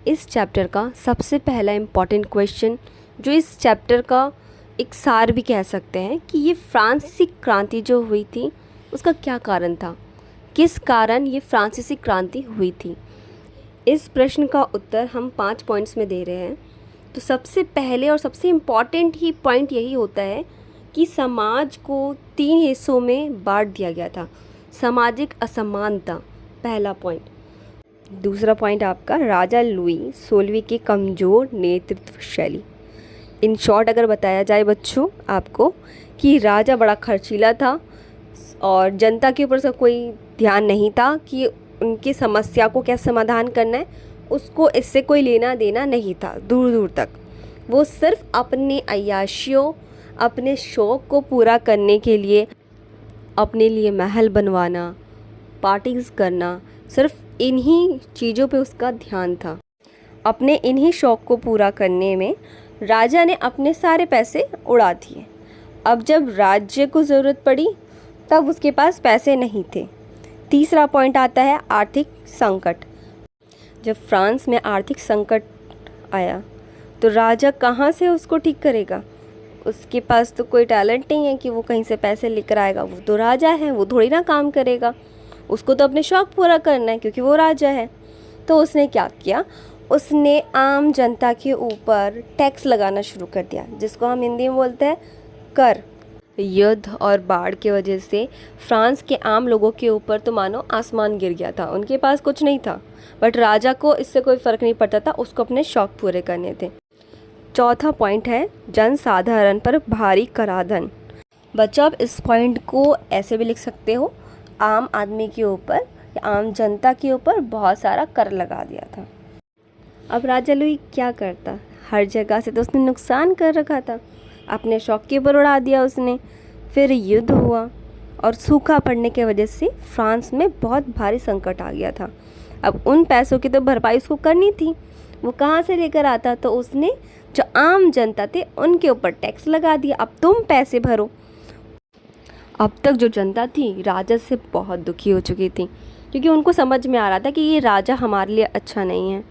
इस चैप्टर का सबसे पहला इम्पॉर्टेंट क्वेश्चन, जो इस चैप्टर का एक सार भी कह सकते हैं, कि ये फ्रांसीसी क्रांति जो हुई थी उसका क्या कारण था, किस कारण ये फ्रांसीसी क्रांति हुई थी। इस प्रश्न का उत्तर हम 5 पॉइंट्स में दे रहे हैं। तो सबसे पहले और सबसे इम्पॉर्टेंट ही पॉइंट यही होता है कि समाज को 3 हिस्सों में बांट दिया गया था। सामाजिक असमानता पहला पॉइंट। दूसरा पॉइंट आपका राजा लुई 16वीं की कमज़ोर नेतृत्व शैली। इन शॉर्ट अगर बताया जाए बच्चों आपको, कि राजा बड़ा खर्चीला था और जनता के ऊपर से कोई ध्यान नहीं था कि उनकी समस्या को क्या समाधान करना है, उसको इससे कोई लेना देना नहीं था दूर दूर तक। वो सिर्फ अपनी अय्याशियों, अपने शौक़ को पूरा करने के लिए अपने लिए महल बनवाना, पार्टीज़ करना, सिर्फ इन्हीं चीज़ों पे उसका ध्यान था। अपने इन्हीं शौक़ को पूरा करने में राजा ने अपने सारे पैसे उड़ा दिए। अब जब राज्य को ज़रूरत पड़ी तब उसके पास पैसे नहीं थे। तीसरा पॉइंट आता है आर्थिक संकट। जब फ्रांस में आर्थिक संकट आया तो राजा कहाँ से उसको ठीक करेगा? उसके पास तो कोई टैलेंट नहीं है कि वो कहीं से पैसे लेकर आएगा। वो तो राजा है, वो थोड़ी ना काम करेगा, उसको तो अपने शौक़ पूरा करना है क्योंकि वो राजा है। तो उसने क्या किया, उसने आम जनता के ऊपर टैक्स लगाना शुरू कर दिया, जिसको हम हिंदी में बोलते हैं कर। युद्ध और बाढ़ की वजह से फ्रांस के आम लोगों के ऊपर तो मानो आसमान गिर गया था। उनके पास कुछ नहीं था, बट राजा को इससे कोई फ़र्क नहीं पड़ता था, उसको अपने शौक़ पूरे करने थे। चौथा पॉइंट है जनसाधारण पर भारी कराधान। बच्चों आप इस पॉइंट को ऐसे भी लिख सकते हो, आम आदमी के ऊपर या आम जनता के ऊपर बहुत सारा कर लगा दिया था। अब राजा लुई क्या करता, हर जगह से तो उसने नुकसान कर रखा था, अपने शौक़ के ऊपर उड़ा दिया उसने। फिर युद्ध हुआ और सूखा पड़ने की वजह से फ्रांस में बहुत भारी संकट आ गया था। अब उन पैसों की तो भरपाई उसको करनी थी, वो कहाँ से लेकर आता? तो उसने जो आम जनता थे उनके ऊपर टैक्स लगा दिया, अब तुम पैसे भरो। अब तक जो जनता थी राजा से बहुत दुखी हो चुकी थी, क्योंकि उनको समझ में आ रहा था कि ये राजा हमारे लिए अच्छा नहीं है।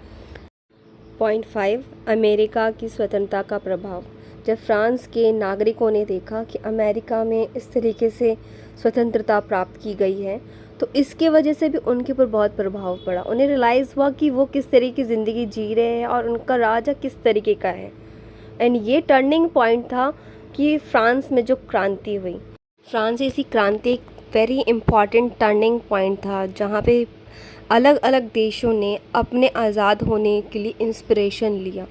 पॉइंट 5 अमेरिका की स्वतंत्रता का प्रभाव। जब फ्रांस के नागरिकों ने देखा कि अमेरिका में इस तरीके से स्वतंत्रता प्राप्त की गई है, तो इसके वजह से भी उनके ऊपर बहुत प्रभाव पड़ा। उन्हें रियलाइज़ हुआ कि वो किस तरीके की ज़िंदगी जी रहे हैं और उनका राजा किस तरीके का है। एंड ये टर्निंग पॉइंट था कि फ्रांस में जो क्रांति हुई, फ्रांसीसी क्रांति एक वेरी इम्पॉर्टेंट टर्निंग पॉइंट था, जहाँ पे अलग अलग देशों ने अपने आज़ाद होने के लिए इंस्पिरेशन लिया।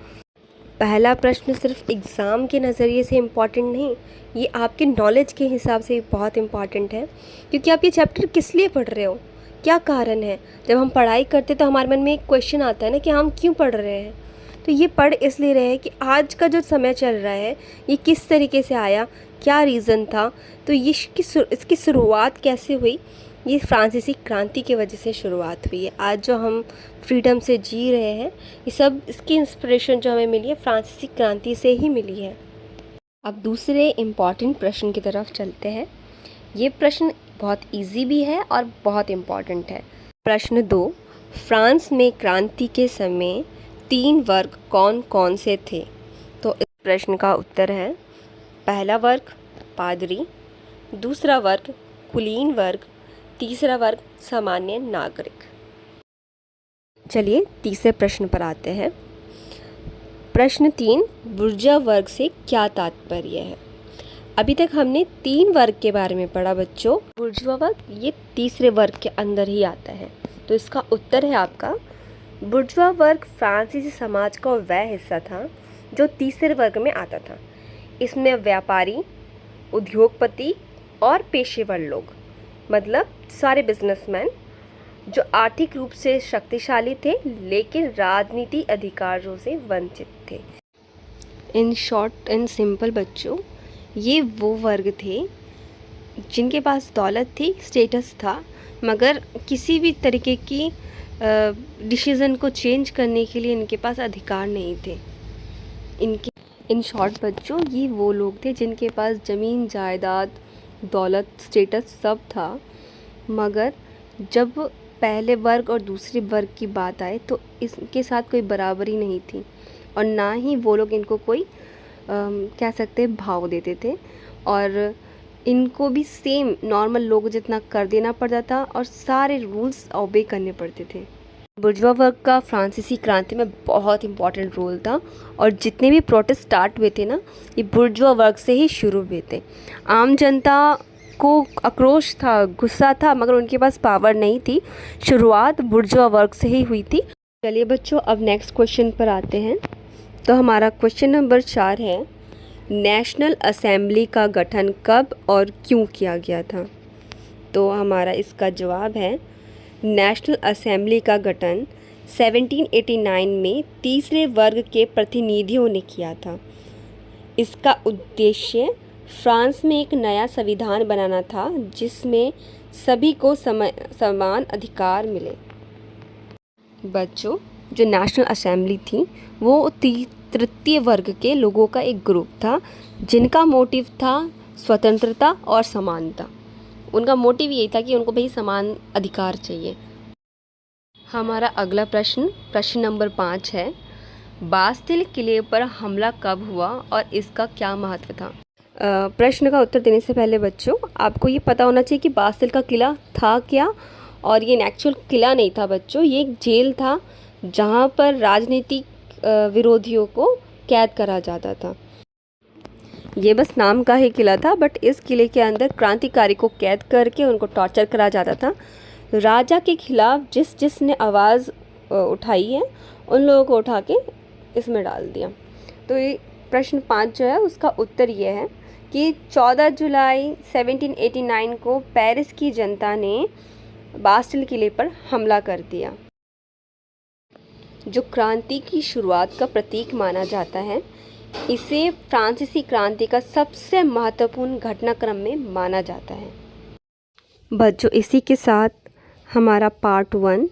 पहला प्रश्न सिर्फ एग्ज़ाम के नज़रिए से इम्पॉर्टेंट नहीं, ये आपके नॉलेज के हिसाब से बहुत इम्पॉर्टेंट है, क्योंकि आप ये चैप्टर किस लिए पढ़ रहे हो, क्या कारण है। जब हम पढ़ाई करते तो हमारे मन में एक क्वेश्चन आता है ना कि हम क्यों पढ़ रहे हैं। तो ये पढ़ इसलिए रहे हैं कि आज का जो समय चल रहा है ये किस तरीके से आया, क्या रीज़न था, तो ये इसकी शुरुआत कैसे हुई। ये फ्रांसीसी क्रांति की वजह से शुरुआत हुई है। आज जो हम फ्रीडम से जी रहे हैं, ये सब इसकी इंस्पिरेशन जो हमें मिली है फ्रांसीसी क्रांति से ही मिली है। अब दूसरे इम्पॉर्टेंट प्रश्न की तरफ चलते हैं। ये प्रश्न बहुत इजी भी है और बहुत इम्पॉर्टेंट है। प्रश्न 2, फ्रांस में क्रांति के समय 3 वर्ग कौन कौन से थे? तो इस प्रश्न का उत्तर है, पहला वर्ग पादरी, दूसरा वर्ग कुलीन वर्ग, तीसरा वर्ग सामान्य नागरिक। चलिए तीसरे प्रश्न पर आते हैं। प्रश्न 3, बुर्जुआ वर्ग से क्या तात्पर्य है? अभी तक हमने 3 वर्ग के बारे में पढ़ा बच्चों। बुर्जुआ वर्ग ये तीसरे वर्ग के अंदर ही आता है, तो इसका उत्तर है आपका, बुर्जुआ वर्ग फ्रांसीसी समाज का वह हिस्सा था जो तीसरे वर्ग में आता था। इसमें व्यापारी, उद्योगपति और पेशेवर लोग, मतलब सारे बिजनेसमैन, जो आर्थिक रूप से शक्तिशाली थे लेकिन राजनीति अधिकारों से वंचित थे। इन शॉर्ट एंड सिंपल बच्चों, ये वो वर्ग थे जिनके पास दौलत थी, स्टेटस था, मगर किसी भी तरीके की डिसीज़न को चेंज करने के लिए इनके पास अधिकार नहीं थे। इन शॉर्ट बच्चों, ये वो लोग थे जिनके पास ज़मीन जायदाद, दौलत, स्टेटस सब था, मगर जब पहले वर्ग और दूसरे वर्ग की बात आए तो इसके साथ कोई बराबरी नहीं थी और ना ही वो लोग इनको कोई कह सकते हैं भाव देते थे, और इनको भी सेम नॉर्मल लोग जितना कर देना पड़ता था और सारे रूल्स ओबे करने पड़ते थे। बुर्जुआ वर्ग का फ्रांसीसी क्रांति में बहुत इम्पॉर्टेंट रोल था और जितने भी प्रोटेस्ट स्टार्ट हुए थे ना, ये बुर्जुआ वर्ग से ही शुरू हुए थे। आम जनता को आक्रोश था, गुस्सा था, मगर उनके पास पावर नहीं थी। शुरुआत बुर्जुआ वर्ग से ही हुई थी। चलिए बच्चों, अब नेक्स्ट क्वेश्चन पर आते हैं। तो हमारा क्वेश्चन नंबर 4 है, नेशनल असेंबली का गठन कब और क्यों किया गया था? तो हमारा इसका जवाब है, नेशनल असेंबली का गठन 1789 में तीसरे वर्ग के प्रतिनिधियों ने किया था। इसका उद्देश्य फ्रांस में एक नया संविधान बनाना था जिसमें सभी को समान अधिकार मिले। बच्चों, जो नेशनल असेंबली थी वो तृतीय वर्ग के लोगों का एक ग्रुप था जिनका मोटिव था स्वतंत्रता और समानता। उनका मोटिव यही था कि उनको भाई समान अधिकार चाहिए। हमारा अगला प्रश्न नंबर 5 है, बास्तिल किले पर हमला कब हुआ और इसका क्या महत्व था? प्रश्न का उत्तर देने से पहले बच्चों, आपको ये पता होना चाहिए कि बास्तिल का किला था क्या। और ये एक्चुअल किला नहीं था बच्चों, ये एक जेल था जहाँ पर राजनीतिक विरोधियों को कैद करा जाता था। ये बस नाम का ही किला था, बट इस किले के अंदर क्रांतिकारी को कैद करके उनको टॉर्चर करा जाता था। राजा के खिलाफ जिसने आवाज़ उठाई है उन लोगों को उठा के इसमें डाल दिया। तो ये प्रश्न 5 जो है उसका उत्तर ये है कि 14 जुलाई 1789 को पेरिस की जनता ने बास्टिल किले पर हमला कर दिया, जो क्रांति की शुरुआत का प्रतीक माना जाता है। इसे फ्रांसीसी क्रांति का सबसे महत्वपूर्ण घटनाक्रम में माना जाता है। बच्चों, इसी के साथ हमारा पार्ट 1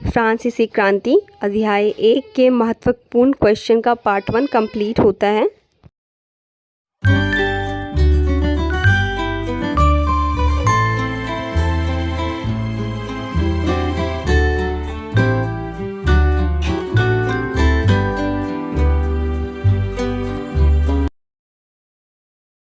फ्रांसीसी क्रांति अध्याय 1 के महत्वपूर्ण क्वेश्चन का पार्ट 1 कंप्लीट होता है।